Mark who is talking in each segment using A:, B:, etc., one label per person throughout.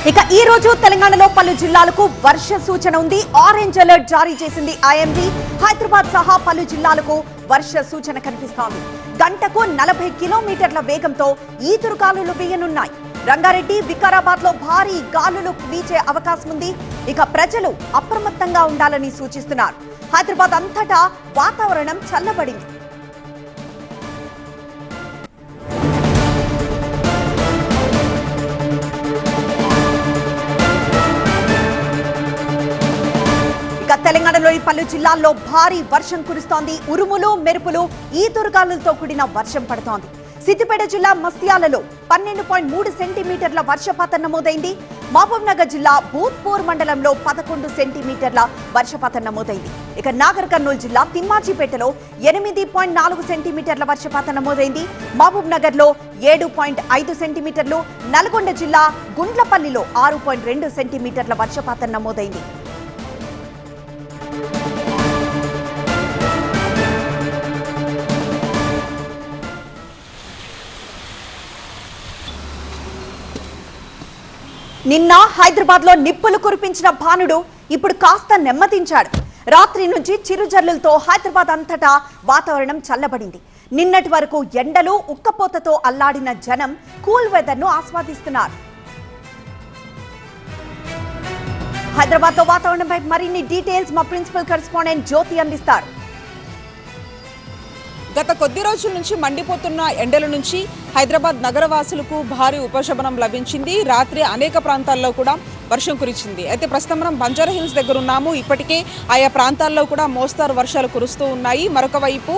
A: ఇక ఈ రోజు తెలంగాణలో పలు జిల్లాలకు వర్ష సూచన ఉంది. ఆరెంజ్ అలర్ట్ జారీ చేసింది ఐఎండీ. హైదరాబాద్ సహా పలు జిల్లాలకు వర్ష సూచన కనిపిస్తోంది. గంటకు 40 కిలోమీటర్ల వేగంతో ఈదురుగాలులు వీయనున్నాయి. రంగారెడ్డి, వికారాబాద్ లో భారీ గాలులు వీచే అవకాశం ఉంది. ఇక ప్రజలు అప్రమత్తంగా ఉండాలని సూచిస్తున్నారు. హైదరాబాద్ అంతటా వాతావరణం చల్లబడింది. తెలంగాణలోని పలు జిల్లాల్లో భారీ వర్షం కురుస్తోంది. ఉరుములు, మెరుపులు, ఈదురుగాలులతో కూడిన వర్షం పడుతోంది. సిద్దిపేట జిల్లా మస్తియాలలో 12.3 సెంటీమీటర్ల వర్షపాతం నమోదైంది. మహబూబ్ నగర్ జిల్లా భూత్పూర్ మండలంలో 11 సెంటీమీటర్ల వర్షపాతం నమోదైంది. ఇక నాగర్ కర్నూలు జిల్లా తిమ్మాజీపేటలో 8.4 సెంటీమీటర్ల వర్షపాతం నమోదైంది. మహబూబ్ నగర్ లో 7.5 సెంటీమీటర్లు, నల్గొండ జిల్లా గుండ్లపల్లిలో 6.2 సెంటీమీటర్ల వర్షపాతం నమోదైంది. నిన్న హైదరాబాద్ లో నిప్పులు కురిపించిన భానుడు ఇప్పుడు కాస్త నెమ్మదించాడు. రాత్రి నుంచి చిరుజల్లులతో హైదరాబాద్ అంతటా వాతావరణం చల్లబడింది. నిన్నటి వరకు ఎండలు, ఉక్కపోతతో అల్లాడిన జనం కూల్ వెదర్ ను ఆస్వాదిస్తున్నారు. హైదరాబాద్ లో వాతావరణంపై మరిన్ని డీటెయిల్స్ మా ప్రిన్సిపల్ కరెస్పాండెంట్ జ్యోతి అందిస్తారు.
B: గత కొద్ది రోజుల నుంచి మండిపోతున్న ఎండల నుంచి హైదరాబాద్ నగరవాసులకు భారీ ఉపశమనం లభించింది. రాత్రి అనేక ప్రాంతాల్లో కూడా వర్షం కురిచింది. అయితే ప్రస్తుతం మనం బంజారా హిల్స్ దగ్గర ఉన్నాము. ఇప్పటికే ఆయా ప్రాంతాల్లో కూడా మోస్తారు వర్షాలు కురుస్తూ ఉన్నాయి. మరొక వైపు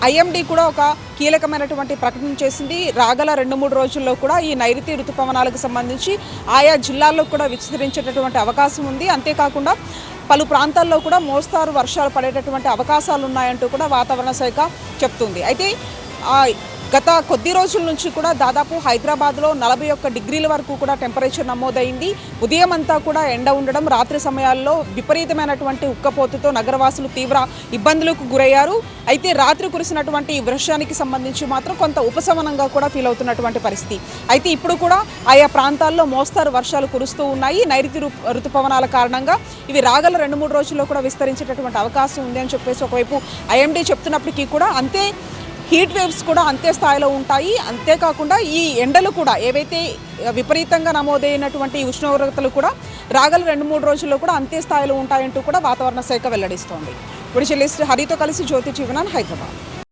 B: ఐఎండీ కూడా ఒక కీలకమైనటువంటి ప్రకటన చేసింది. రాగల 2-3 రోజుల్లో కూడా ఈ నైరుతి ఋతుపవనాలకు సంబంధించి ఆయా జిల్లాల్లో కూడా విస్తరించేటటువంటి అవకాశం ఉంది. అంతేకాకుండా పలు ప్రాంతాల్లో కూడా మోస్తారు వర్షాలు పడేటటువంటి అవకాశాలు ఉన్నాయంటూ కూడా వాతావరణ శాఖ చెప్తుంది. అయితే గత కొద్ది రోజుల నుంచి కూడా దాదాపు హైదరాబాద్లో 41 డిగ్రీల వరకు కూడా టెంపరేచర్ నమోదైంది. ఉదయం అంతా కూడా ఎండ ఉండడం, రాత్రి సమయాల్లో విపరీతమైనటువంటి ఉక్కపోతుతో నగరవాసులు తీవ్ర ఇబ్బందులకు గురయ్యారు. అయితే రాత్రి కురిసినటువంటి వర్షానికి సంబంధించి మాత్రం కొంత ఉపశమనంగా కూడా ఫీల్ అవుతున్నటువంటి పరిస్థితి. అయితే ఇప్పుడు కూడా ఆయా ప్రాంతాల్లో మోస్తారు వర్షాలు కురుస్తూ ఉన్నాయి. నైరుతి ఋతుపవనాల కారణంగా ఇవి రాగల 2-3 రోజుల్లో కూడా విస్తరించేటటువంటి అవకాశం ఉంది అని చెప్పేసి ఒకవైపు ఐఎండీ చెప్తున్నప్పటికీ కూడా అంతే హీట్ వేవ్స్ కూడా అంతే స్థాయిలో ఉంటాయి. అంతేకాకుండా ఈ ఎండలు కూడా ఏవైతే విపరీతంగా నమోదైనటువంటి ఉష్ణోగ్రతలు కూడా రాగల 2-3 రోజుల్లో కూడా అంతే స్థాయిలో ఉంటాయంటూ కూడా వాతావరణ శాఖ వెల్లడిస్తోంది. ఇప్పుడు జర్నలిస్ట్ హరితో కలిసి జ్యోతి జీవనాన్, హైదరాబాద్.